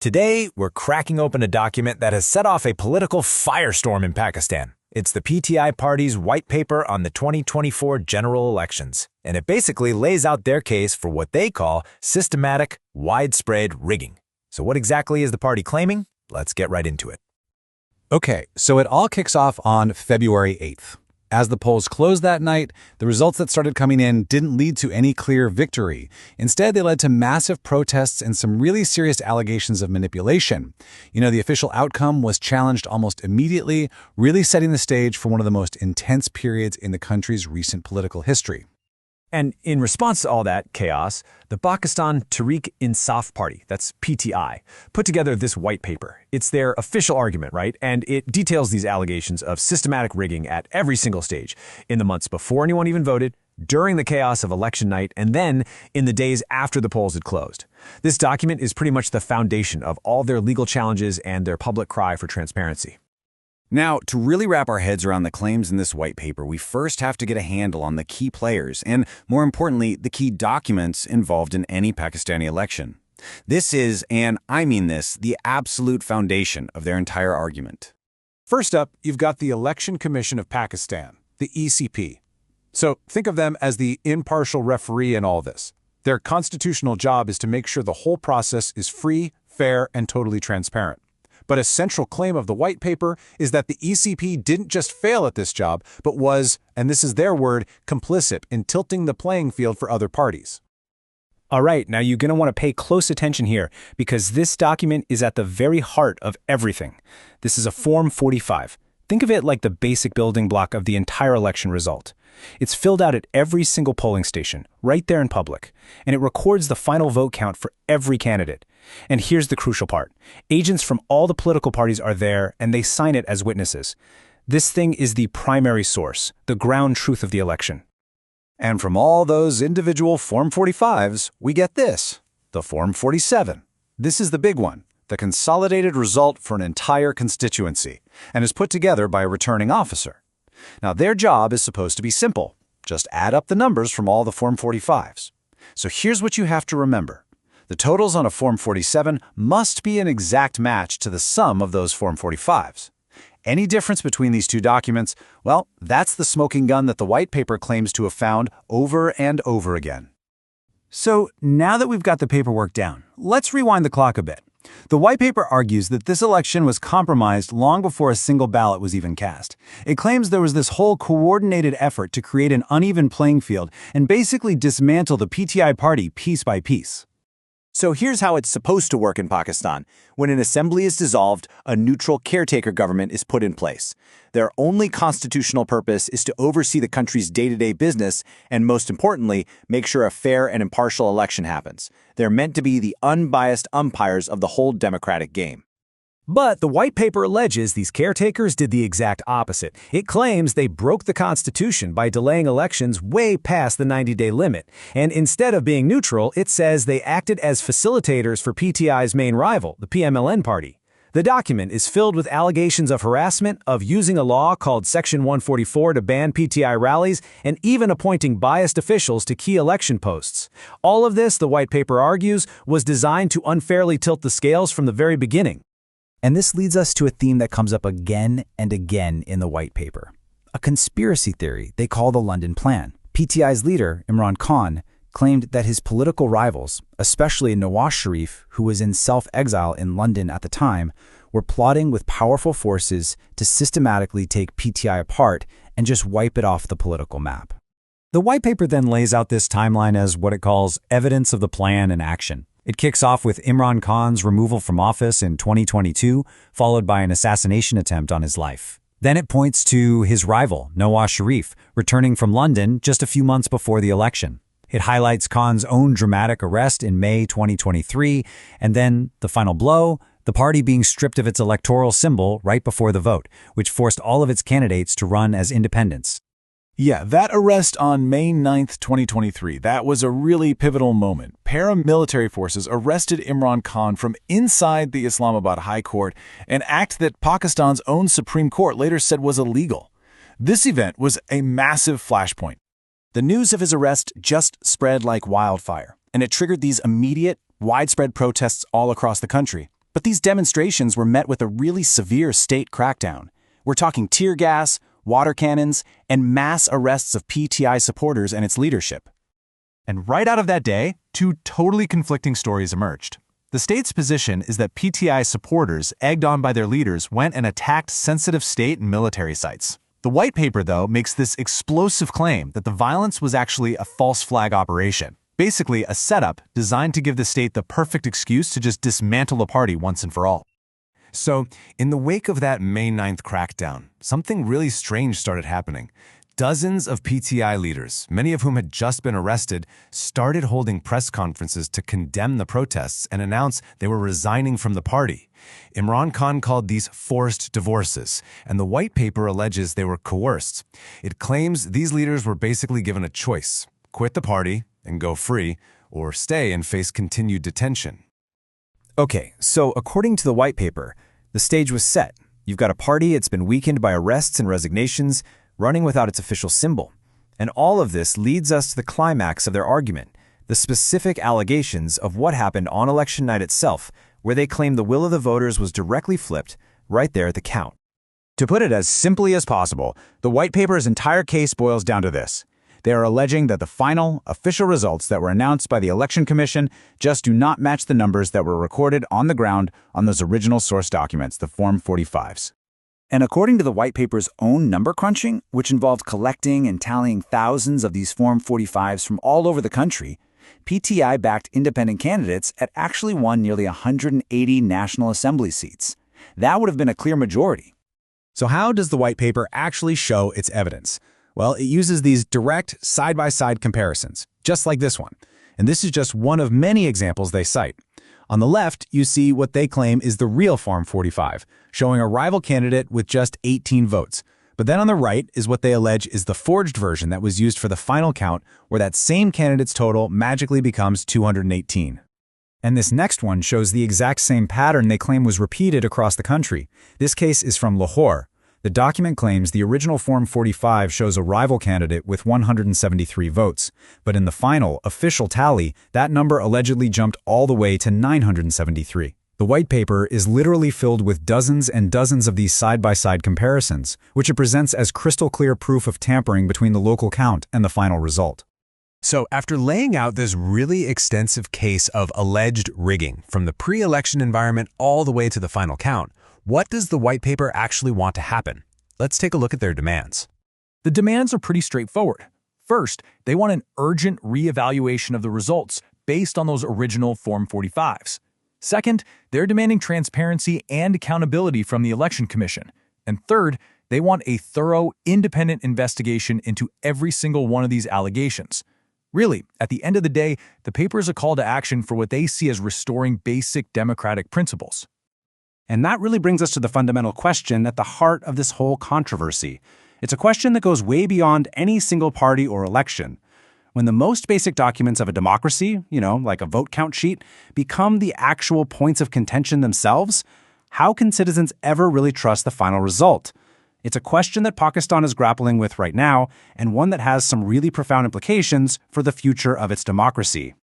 Today, we're cracking open a document that has set off a political firestorm in Pakistan. It's the PTI party's white paper on the 2024 general elections, and it basically lays out their case for what they call systematic, widespread rigging. So what exactly is the party claiming? Let's get right into it. Okay, so it all kicks off on February 8th. As the polls closed that night, the results that started coming in didn't lead to any clear victory. Instead, they led to massive protests and some really serious allegations of manipulation. The official outcome was challenged almost immediately, really setting the stage for one of the most intense periods in the country's recent political history. And in response to all that chaos, the Pakistan Tehreek-e-Insaf Party, that's PTI, put together this white paper. It's their official argument, right? And it details these allegations of systematic rigging at every single stage, in the months before anyone even voted, during the chaos of election night, and then in the days after the polls had closed. This document is pretty much the foundation of all their legal challenges and their public cry for transparency. Now, to really wrap our heads around the claims in this white paper, we first have to get a handle on the key players and, more importantly, the key documents involved in any Pakistani election. This is, and I mean this, the absolute foundation of their entire argument. First up, you've got the Election Commission of Pakistan, the ECP. So think of them as the impartial referee in all this. Their constitutional job is to make sure the whole process is free, fair, and totally transparent. But a central claim of the white paper is that the ECP didn't just fail at this job, but was, and this is their word, complicit in tilting the playing field for other parties. All right, now you're going to want to pay close attention here because this document is at the very heart of everything. This is a Form 45. Think of it like the basic building block of the entire election result. It's filled out at every single polling station, right there in public, and it records the final vote count for every candidate. And here's the crucial part. Agents from all the political parties are there, and they sign it as witnesses. This thing is the primary source, the ground truth of the election. And from all those individual Form 45s, we get this, the Form 47. This is the big one, the consolidated result for an entire constituency, and is put together by a returning officer. Now, their job is supposed to be simple. Just add up the numbers from all the Form 45s. So here's what you have to remember. The totals on a Form 47 must be an exact match to the sum of those Form 45s. Any difference between these two documents, well, that's the smoking gun that the white paper claims to have found over and over again. So now that we've got the paperwork down, let's rewind the clock a bit. The white paper argues that this election was compromised long before a single ballot was even cast. It claims there was this whole coordinated effort to create an uneven playing field and basically dismantle the PTI party piece by piece. So here's how it's supposed to work in Pakistan. When an assembly is dissolved, a neutral caretaker government is put in place. Their only constitutional purpose is to oversee the country's day-to-day business and, most importantly, make sure a fair and impartial election happens. They're meant to be the unbiased umpires of the whole democratic game. But the white paper alleges these caretakers did the exact opposite. It claims they broke the Constitution by delaying elections way past the 90-day limit. And instead of being neutral, it says they acted as facilitators for PTI's main rival, the PMLN party. The document is filled with allegations of harassment, of using a law called Section 144 to ban PTI rallies, and even appointing biased officials to key election posts. All of this, the white paper argues, was designed to unfairly tilt the scales from the very beginning. And this leads us to a theme that comes up again and again in the white paper. A conspiracy theory they call the London Plan. PTI's leader, Imran Khan, claimed that his political rivals, especially Nawaz Sharif, who was in self-exile in London at the time, were plotting with powerful forces to systematically take PTI apart and just wipe it off the political map. The white paper then lays out this timeline as what it calls evidence of the plan in action. It kicks off with Imran Khan's removal from office in 2022, followed by an assassination attempt on his life. Then it points to his rival, Nawaz Sharif, returning from London just a few months before the election. It highlights Khan's own dramatic arrest in May 2023, and then the final blow, the party being stripped of its electoral symbol right before the vote, which forced all of its candidates to run as independents. Yeah, that arrest on May 9th, 2023, that was a really pivotal moment. Paramilitary forces arrested Imran Khan from inside the Islamabad High Court, an act that Pakistan's own Supreme Court later said was illegal. This event was a massive flashpoint. The news of his arrest just spread like wildfire, and it triggered these immediate, widespread protests all across the country. But these demonstrations were met with a really severe state crackdown. We're talking tear gas, water cannons, and mass arrests of PTI supporters and its leadership. And right out of that day, two totally conflicting stories emerged. The state's position is that PTI supporters, egged on by their leaders, went and attacked sensitive state and military sites. The white paper, though, makes this explosive claim that the violence was actually a false flag operation. Basically, a setup designed to give the state the perfect excuse to just dismantle the party once and for all. So, in the wake of that May 9th crackdown, something really strange started happening. Dozens of PTI leaders, many of whom had just been arrested, started holding press conferences to condemn the protests and announce they were resigning from the party. Imran Khan called these forced divorces, and the white paper alleges they were coerced. It claims these leaders were basically given a choice: quit the party and go free, or stay and face continued detention. Okay, so according to the white paper, the stage was set. You've got a party, it's been weakened by arrests and resignations, running without its official symbol. And all of this leads us to the climax of their argument, the specific allegations of what happened on election night itself, where they claim the will of the voters was directly flipped right there at the count. To put it as simply as possible, the white paper's entire case boils down to this. They are alleging that the final, official results that were announced by the Election Commission just do not match the numbers that were recorded on the ground on those original source documents, the Form 45s. And according to the white paper's own number crunching, which involved collecting and tallying thousands of these Form 45s from all over the country, PTI-backed independent candidates had actually won nearly 180 National Assembly seats. That would have been a clear majority. So how does the white paper actually show its evidence? Well, it uses these direct side-by-side comparisons, just like this one. And this is just one of many examples they cite. On the left, you see what they claim is the real Form 45, showing a rival candidate with just 18 votes. But then on the right is what they allege is the forged version that was used for the final count, where that same candidate's total magically becomes 218. And this next one shows the exact same pattern they claim was repeated across the country. This case is from Lahore. The document claims the original Form 45 shows a rival candidate with 173 votes, but in the final, official tally, that number allegedly jumped all the way to 973. The white paper is literally filled with dozens and dozens of these side-by-side comparisons, which it presents as crystal clear proof of tampering between the local count and the final result. So after laying out this really extensive case of alleged rigging from the pre-election environment all the way to the final count, what does the white paper actually want to happen? Let's take a look at their demands. The demands are pretty straightforward. First, they want an urgent reevaluation of the results based on those original Form 45s. Second, they're demanding transparency and accountability from the Election Commission. And third, they want a thorough, independent investigation into every single one of these allegations. Really, at the end of the day, the paper is a call to action for what they see as restoring basic democratic principles. And that really brings us to the fundamental question at the heart of this whole controversy. It's a question that goes way beyond any single party or election. When the most basic documents of a democracy, like a vote count sheet, become the actual points of contention themselves, how can citizens ever really trust the final result? It's a question that Pakistan is grappling with right now, and one that has some really profound implications for the future of its democracy.